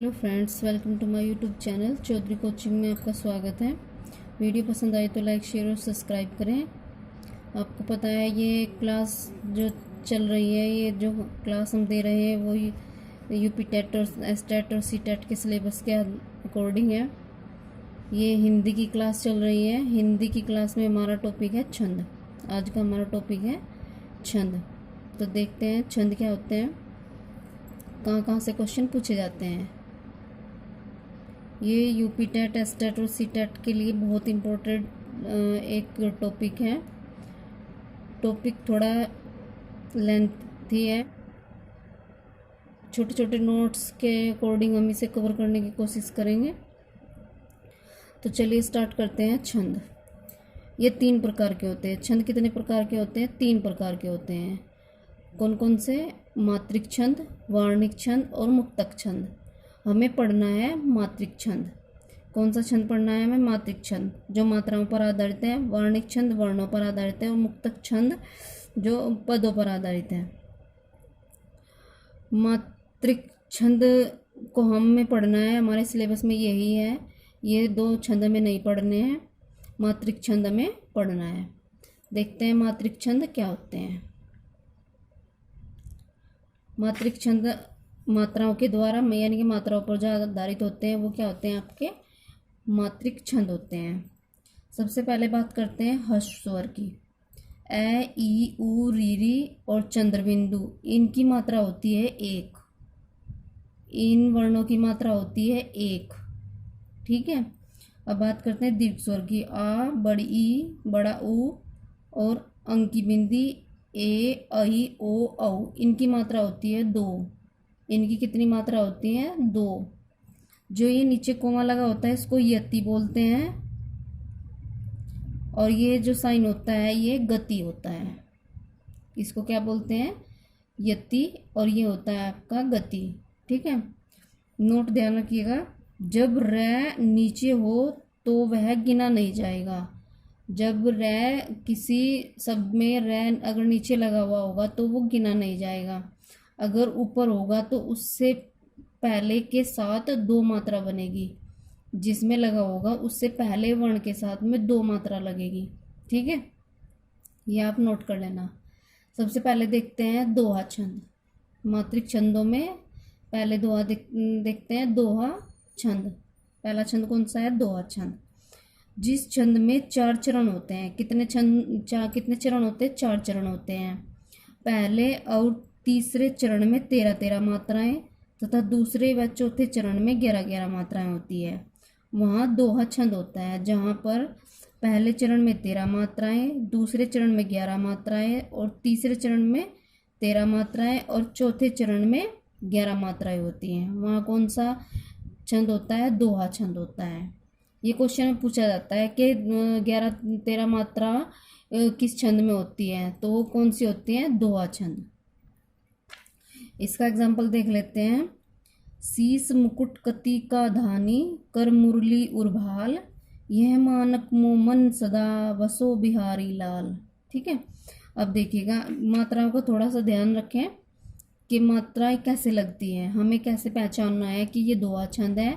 Hello friends, welcome to my YouTube channel Chaudhary coaching में आपका स्वागत है। वीडियो पसंद आई तो लाइक शेयर और सब्सक्राइब करें। आपको पता है ये क्लास जो चल रही है, ये जो क्लास हम दे रहे हैं वो यूपी टेट और एसटेट और सी टेट के सिलेबस के अकॉर्डिंग है। ये हिंदी की क्लास चल रही है। हिंदी की क्लास में हमारा टॉपिक है छंद। आज का हमारा टॉपिक है छंद। तो देखते हैं छंद क्या होते हैं, कहाँ कहाँ से क्वेश्चन पूछे जाते हैं। ये यूपी टेट एसटेट और सी टेट के लिए बहुत इम्पोर्टेंट एक टॉपिक है। टॉपिक थोड़ा लेंथी है, छोटे छोटे नोट्स के अकॉर्डिंग हम इसे कवर करने की कोशिश करेंगे। तो चलिए स्टार्ट करते हैं। छंद ये 3 प्रकार के होते हैं। छंद कितने प्रकार के होते हैं? 3 प्रकार के होते हैं। कौन कौन से? मात्रिक छंद, वार्णिक छंद और मुक्तक छंद। हमें पढ़ना है मात्रिक छंद। कौन सा छंद पढ़ना है हमें? मात्रिक छंद, जो मात्राओं पर आधारित है। वार्णिक छंद वर्णों पर आधारित है। और मुक्तक छंद जो पदों पर आधारित है। मात्रिक छंद को हमें पढ़ना है, हमारे सिलेबस में यही है। ये 2 छंद हमें नहीं पढ़ने हैं, मात्रिक छंद हमें पढ़ना है। देखते हैं मात्रिक छंद क्या होते हैं। मात्रिक छंद मात्राओं के द्वारा यानी कि मात्राओं पर जो आधारित होते हैं वो क्या होते हैं? आपके मात्रिक छंद होते हैं। सबसे पहले बात करते हैं हर्ष स्वर की। ए ई उ री और चंद्रबिंदु, इनकी मात्रा होती है 1। इन वर्णों की मात्रा होती है 1। ठीक है। अब बात करते हैं दीर्घ स्वर की। आ, बड़ी ई, बड़ा उ और अंक की बिंदी ए, ऐ, ओ, औ, इनकी मात्रा होती है 2। इनकी कितनी मात्रा होती है? 2। जो ये नीचे कोमा लगा होता है इसको यति बोलते हैं, और ये जो साइन होता है ये गति होता है। इसको क्या बोलते हैं? यति, और ये होता है आपका गति। ठीक है। नोट ध्यान रखिएगा, जब र नीचे हो तो वह गिना नहीं जाएगा। जब र किसी शब्द में र अगर नीचे लगा हुआ होगा तो वो गिना नहीं जाएगा। अगर ऊपर होगा तो उससे पहले के साथ 2 मात्रा बनेगी। जिसमें लगा होगा उससे पहले वर्ण के साथ में 2 मात्रा लगेगी। ठीक है, ये आप नोट कर लेना। सबसे पहले देखते हैं दोहा छंद। मात्रिक छंदों में पहले दोहा देखते हैं। दोहा छंद, पहला छंद कौन सा है? दोहा छंद। जिस छंद में 4 चरण होते हैं। कितने चरण होते हैं? 4 चरण होते हैं। पहले और तीसरे चरण में 13-13 मात्राएं तथा दूसरे व चौथे चरण में 11-11 मात्राएं होती है। वहाँ दोहा छंद होता है, जहाँ पर पहले चरण में 13 मात्राएं, दूसरे चरण में 11 मात्राएं और तीसरे चरण में 13 मात्राएं और चौथे चरण में 11 मात्राएं होती हैं। वहाँ कौन सा छंद होता है? दोहा छंद होता है। ये क्वेश्चन में पूछा जाता है कि 11-13 मात्रा किस छंद में होती है, तो वो कौन सी होती है? दोहा छंद। इसका एग्जाम्पल देख लेते हैं। शीस मुकुट कति का धानी, कर मुरली उर्भाल, यह मानक मोमन सदा वसो बिहारी लाल। ठीक है। अब देखिएगा, मात्राओं का थोड़ा सा ध्यान रखें कि मात्राएं कैसे लगती हैं। हमें कैसे पहचानना है कि ये दोहा छंद है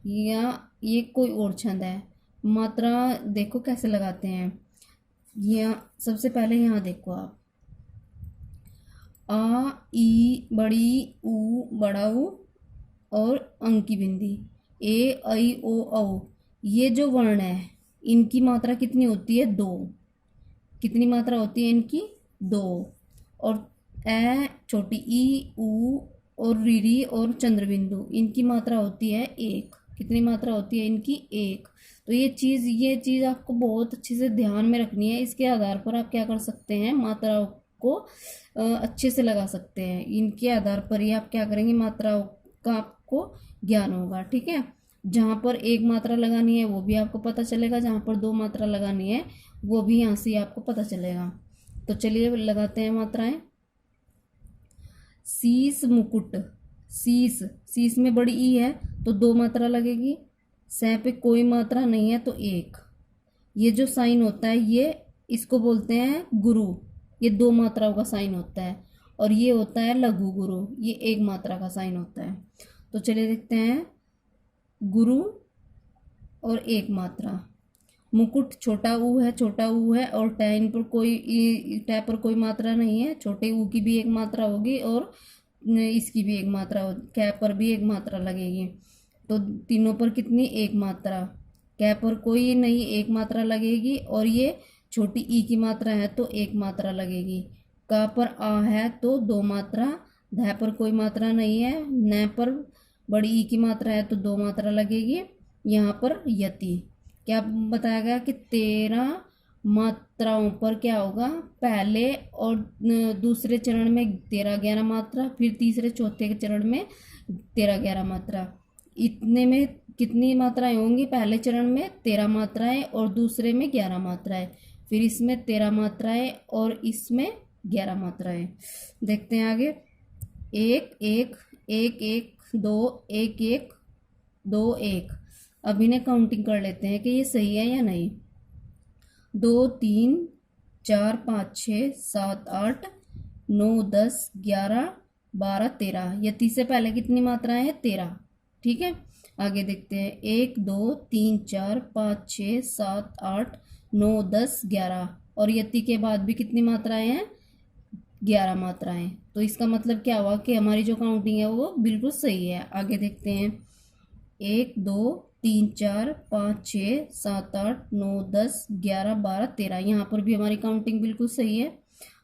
या ये कोई और छंद है। मात्रा देखो कैसे लगाते हैं। यहाँ सबसे पहले यहाँ देखो आप, आ, ई, बड़ी ऊ, बड़ा ऊ और अंक की बिंदी ए, ऐ, ओ, औ, ये जो वर्ण है इनकी मात्रा कितनी होती है? 2। कितनी मात्रा होती है इनकी? 2। और ए, छोटी ई, ऊ और रीरी और चंद्रबिंदु, इनकी मात्रा होती है 1। कितनी मात्रा होती है इनकी? 1। तो ये चीज़ आपको बहुत अच्छे से ध्यान में रखनी है। इसके आधार पर आप क्या कर सकते हैं? मात्राओं को अच्छे से लगा सकते हैं। इनके आधार पर ही आप क्या करेंगे? मात्राओं का आपको ज्ञान होगा। ठीक है। जहाँ पर 1 मात्रा लगानी है वो भी आपको पता चलेगा, जहाँ पर 2 मात्रा लगानी है वो भी यहाँ से आपको पता चलेगा। तो चलिए लगाते हैं मात्राएं। शीस मुकुट, शीस में बड़ी ई है तो 2 मात्रा लगेगी। सह पे कोई मात्रा नहीं है तो 1। ये जो साइन होता है ये इसको बोलते हैं गुरु, ये 2 मात्राओं का साइन होता है। और ये होता है लघु गुरु, ये 1 मात्रा का साइन होता है। तो चलिए देखते हैं। गुरु और एक मात्रा। मुकुट छोटा ऊ है, छोटा ऊ है, और टैन पर कोई टै पर कोई मात्रा नहीं है, छोटे ऊ की भी एक मात्रा होगी और इसकी भी एक मात्रा होगी, कैप पर भी एक मात्रा लगेगी। तो तीनों पर कितनी? एक मात्रा। कैप पर कोई नहीं, एक मात्रा लगेगी, और ये छोटी ई की मात्रा है तो एक मात्रा लगेगी। का पर आ है तो दो मात्रा, ध पर कोई मात्रा नहीं है, न पर बड़ी ई की मात्रा है तो दो मात्रा लगेगी। यहाँ पर यति क्या बताया गया कि 13 मात्राओं पर क्या होगा? पहले और दूसरे चरण में 13-11 मात्रा, फिर तीसरे चौथे चरण में 13-11 मात्रा। इतने में कितनी मात्राएं होंगी? पहले चरण में 13 मात्राएं और दूसरे में 11 मात्राएं, फिर इसमें 13 मात्राएं और इसमें 11 मात्राएं। देखते हैं आगे। 1 1 1 1 2 1 1 2 1। अब इन्हें काउंटिंग कर लेते हैं कि ये सही है या नहीं। 2 3 4 5 6 7 8 9 10 11 12 13। यति से पहले कितनी मात्राएं हैं? 13। ठीक है, आगे देखते हैं। 1 2 3 4 5 6 7 8 9 10 11, और यति के बाद भी कितनी मात्राएं हैं? 11 मात्राएं। तो इसका मतलब क्या हुआ कि हमारी जो काउंटिंग है वो बिल्कुल सही है। आगे देखते हैं। 1 2 3 4 5 6 7 8 9 10 11 12 13। यहाँ पर भी हमारी काउंटिंग बिल्कुल सही है।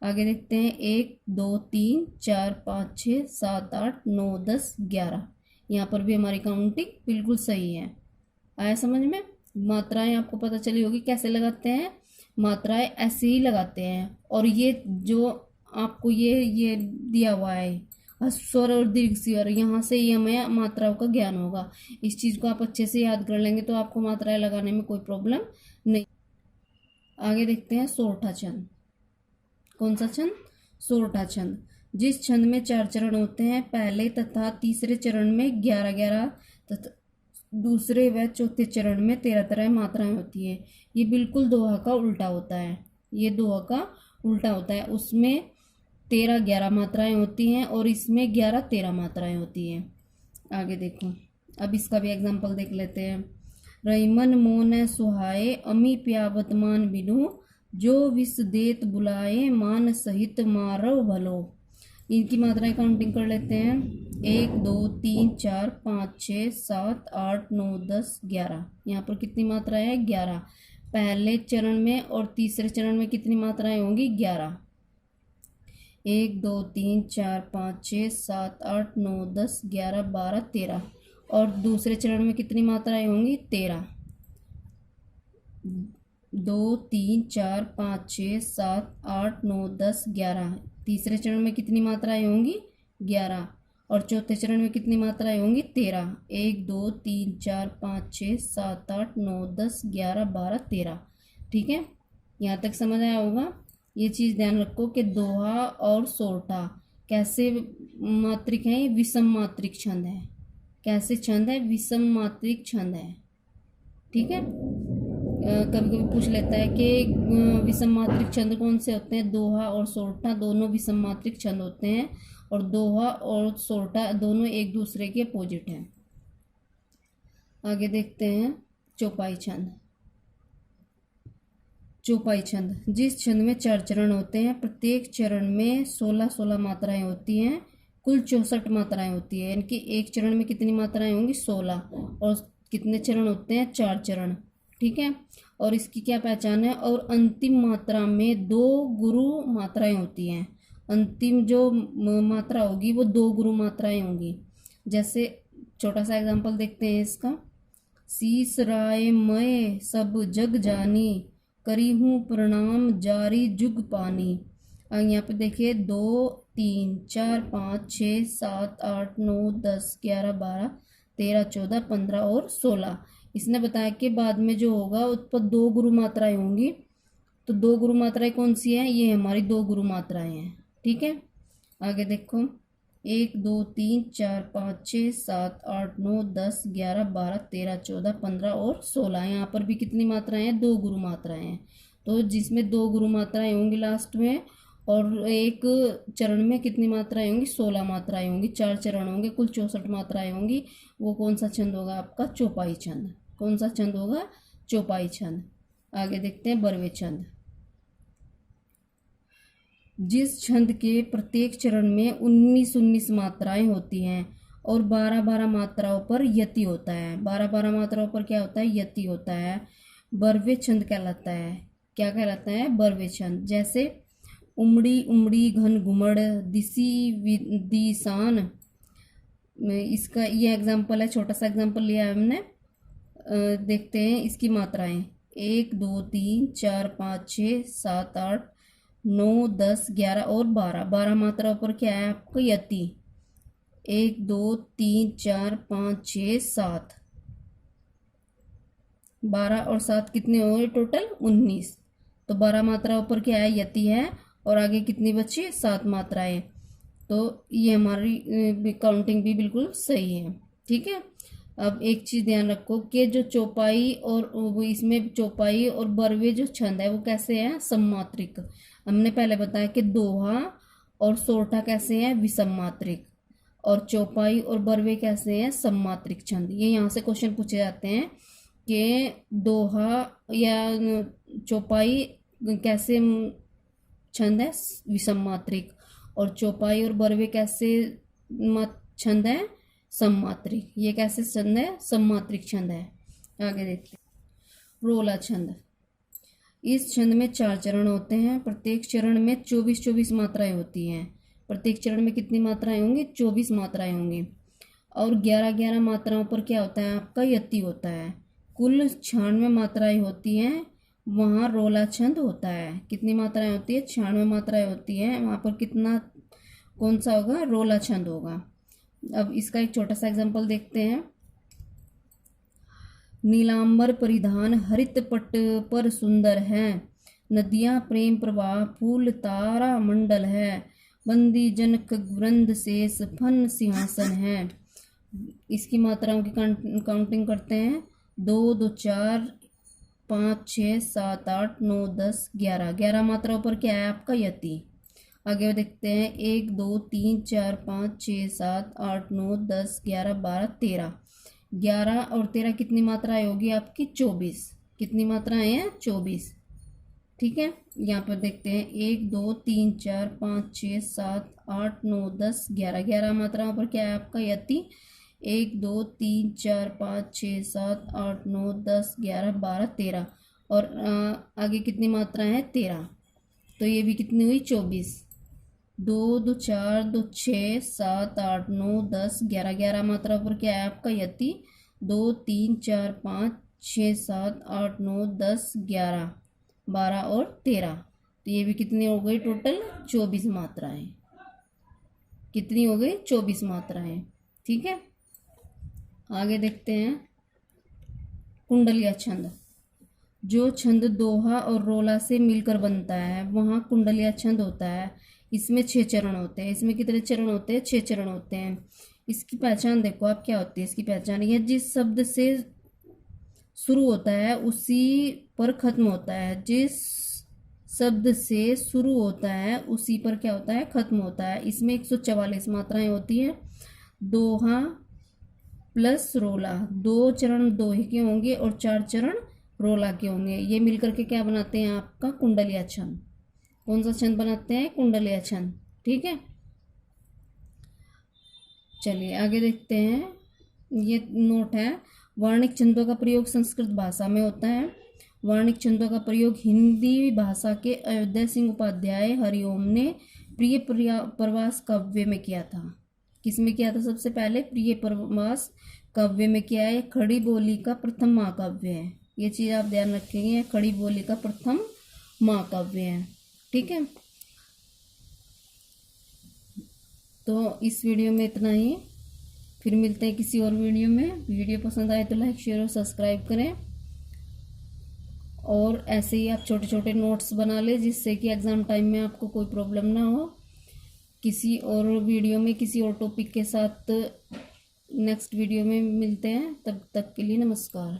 आगे देखते हैं। 1 2 3 4 5 6 7 8 9 10 11। यहाँ पर भी हमारी काउंटिंग बिल्कुल सही है। आया समझ में? मात्राएं आपको पता चली होगी कैसे लगाते हैं। मात्राएं ऐसे ही लगाते हैं। और ये जो आपको ये दिया हुआ है स्वर और दीर्घ स्वर, यहाँ से ही हमें मात्राओं का ज्ञान होगा। इस चीज़ को आप अच्छे से याद कर लेंगे तो आपको मात्राएं लगाने में कोई प्रॉब्लम नहीं। आगे देखते हैं। सोरठा छंद। कौन सा छंद? सोरठा छंद। जिस छंद में 4 चरण होते हैं, पहले तथा तीसरे चरण में 11-11 तथा दूसरे व चौथे चरण में 13-13 मात्राएं होती है। ये बिल्कुल दोहा का उल्टा होता है। ये दोहा का उल्टा होता है। उसमें 13-11 मात्राएं होती हैं और इसमें 11-13 मात्राएं होती हैं। आगे देखो, अब इसका भी एग्जाम्पल देख लेते हैं। रईमन मोन सुहाए, अमी प्यावत मान बिनु, जो विष देत बुलाए, मान सहित मारव भलो। इनकी मात्राएं काउंटिंग कर लेते हैं। 1 2 3 4 5 6 7 8 9 10 11। यहाँ पर कितनी मात्राएं हैं? 11। पहले चरण में और तीसरे चरण में कितनी मात्राएं होंगी? 11। 1 2 3 4 5 6 7 8 9 10 11 12 13। और दूसरे चरण में कितनी मात्राएं होंगी? 13। 2 3 4 5 6 7 8 9 10 11। तीसरे चरण में कितनी मात्राएं होंगी? 11। और चौथे चरण में कितनी मात्राएं होंगी? 13। 1 2 3 4 5 6 7 8 9 10 11 12 13। ठीक है, यहाँ तक समझ आया होगा। ये चीज़ ध्यान रखो कि दोहा और सोरठा कैसे मात्रिक है? विषम मात्रिक छंद है। कैसे छंद है? विषम मात्रिक छंद है। ठीक है, कभी कभी पूछ लेता है कि विषम मात्रिक छंद कौन से होते हैं? दोहा और सोरठा दोनों विषम मात्रिक छंद होते हैं, और दोहा और सोरठा दोनों एक दूसरे के अपोजिट हैं। आगे देखते हैं। चौपाई छंद। चौपाई छंद। जिस छंद में 4 चरण होते हैं, प्रत्येक चरण में 16-16 मात्राएं होती हैं, कुल 64 मात्राएं होती है। यानी कि एक चरण में कितनी मात्राएं होंगी? 16। और कितने चरण होते हैं? 4 चरण। ठीक है, और इसकी क्या पहचान है? और अंतिम मात्रा में 2 गुरु मात्राएं होती हैं। अंतिम जो मात्रा होगी वो 2 गुरु मात्राएं होंगी। जैसे छोटा सा एग्जांपल देखते हैं इसका। शीस राय मैं सब जग जानी, करी हूँ प्रणाम जारी जुग पानी। यहाँ पे देखिए 2 3 4 5 6 7 8 9 10 11 12 13 14 15 और 16। इसने बताया कि बाद में जो होगा उस पर 2 गुरु मात्राएं होंगी। तो 2 गुरु मात्राएं कौन सी हैं? ये हमारी 2 गुरु मात्राएं हैं। ठीक है, आगे देखो। 1 2 3 4 5 6 7 8 9 10 11 12 13 14 15 और 16। यहाँ पर भी कितनी मात्राएं हैं? 2 गुरु मात्राएं हैं। तो जिसमें 2 गुरु मात्राएं होंगी लास्ट में, और एक चरण में कितनी मात्राएं होंगी, 16 मात्राएं होंगी, 4 चरण होंगे, कुल 64 मात्राएं होंगी। वो कौन सा छंद होगा आपका, चौपाई छंद। कौन सा छंद होगा, चौपाई छंद। आगे देखते हैं बरवे छंद। जिस छंद के प्रत्येक चरण में 19-19 मात्राएं होती हैं और 12-12 मात्राओं पर यति होता है। 12-12 मात्राओं पर क्या होता है, यति होता है, बरवे छंद कहलाता है। क्या कहलाता है, बरवे छंद। जैसे उमड़ी उमड़ी घन घुमड़ दिसी दिसान, इसका ये एग्जाम्पल है, छोटा सा एग्जाम्पल लिया है हमने। देखते हैं इसकी मात्राएं, 1 2 3 4 5 6 7 8 9 10 11 और 12। 12 मात्राओं पर क्या है आपका, यति। 1 2 3 4 5 6 7, 12 और 7 कितने हो गए टोटल, 19। तो 12 मात्राओं पर क्या है, यति है, और आगे कितनी बची, 7 मात्राएं। तो ये हमारी काउंटिंग भी बिल्कुल सही है। ठीक है। अब एक चीज ध्यान रखो कि जो चौपाई और वो इसमें चौपाई और बरवे जो छंद है वो कैसे है, सममात्रिक। हमने पहले बताया कि दोहा और सोरठा कैसे हैं, विषम मात्रिक, और चौपाई और बरवे कैसे हैं, सममात्रिक छंद। ये यहाँ से क्वेश्चन पूछे जाते हैं कि दोहा या चौपाई कैसे छंद है, विषम मात्रिक, और चौपाई और बरवे कैसे छंद है, सममात्रिक। ये कैसे छंद है, सममात्रिक छंद है। आगे देखते हैं रोला छंद। इस छंद में 4 चरण होते हैं। प्रत्येक चरण में 24-24 मात्राएं होती हैं। प्रत्येक चरण में कितनी मात्राएं होंगी, 24 मात्राएं होंगी, और 11-11 मात्राओं पर क्या होता है आपका, यति होता है। कुल 96 मात्राएं होती हैं, वहाँ रोला छंद होता है। कितनी मात्राएं होती है, 96 मात्राएं होती हैं, वहाँ पर कितना, कौन सा होगा, रोला छंद होगा। अब इसका एक छोटा सा एग्जांपल देखते हैं। नीलांबर परिधान हरित पट पर सुंदर है, नदियां प्रेम प्रवाह फूल तारा मंडल है, बंदी जनक वृंद शेष फन सिंहासन है। इसकी मात्राओं की काउंटिंग करते हैं। 2 2 4 5 6 7 8 9 10 11। 11 मात्राओं पर क्या है आपका, यति। आगे देखते हैं 1 2 3 4 5 6 7 8 9 10 11 12 13। 11 और 13 कितनी मात्राएं होगी आपकी, 24। कितनी मात्राएं हैं, 24। ठीक है। यहाँ पर देखते हैं 1 2 3 4 5 6 7 8 9 10 11। 11 मात्राओं पर क्या है आपका, यति। 1 2 3 4 5 6 7 8 9 10 11 12 13, और आगे कितनी मात्राएं हैं, 13। तो ये भी कितनी हुई, 24। 2 2 4 2 6 7 8 9 10 11। 11 मात्रा पर क्या है आपका, यति। 2 3 4 5 6 7 8 9 10 11 12 और 13। तो ये भी कितनी हो गई टोटल, 24 मात्राएं। कितनी हो गई, 24 मात्राएं। ठीक है। आगे देखते हैं कुंडलिया छंद। जो छंद दोहा और रोला से मिलकर बनता है वहाँ कुंडलिया छंद होता है। इसमें 6 चरण होते हैं। इसमें कितने चरण होते हैं, 6 चरण होते हैं। इसकी पहचान देखो आप, क्या होती है इसकी पहचान, यह जिस शब्द से शुरू होता है उसी पर खत्म होता है। जिस शब्द से शुरू होता है उसी पर क्या होता है, खत्म होता है। इसमें 144 मात्राएं होती है। दोहा प्लस रोला, 2 चरण दोहे के होंगे और 4 चरण रोला के होंगे। ये मिलकर के क्या बनाते हैं आपका, कुंडलिया छंद। कौन सा छंद बनाते हैं, कुंडलिया छंद। ठीक है। चलिए आगे देखते हैं। ये नोट है, वर्णिक छंदों का प्रयोग संस्कृत भाषा में होता है। वर्णिक छंदों का प्रयोग हिंदी भाषा के अयोध्या सिंह उपाध्याय हरिओम ने प्रिय प्रवास काव्य में किया था। किस में किया था, सबसे पहले प्रिय प्रवास काव्य में किया है। खड़ी बोली का प्रथम महाकाव्य है। ये चीज़ आप ध्यान रखेंगे, खड़ी बोली का प्रथम महाकाव्य है। ठीक है। तो इस वीडियो में इतना ही, फिर मिलते हैं किसी और वीडियो में। वीडियो पसंद आए तो लाइक शेयर और सब्सक्राइब करें, और ऐसे ही आप छोटे छोटे नोट्स बना लें जिससे कि एग्ज़ाम टाइम में आपको कोई प्रॉब्लम ना हो। किसी और वीडियो में किसी और टॉपिक के साथ नेक्स्ट वीडियो में मिलते हैं। तब तक के लिए नमस्कार।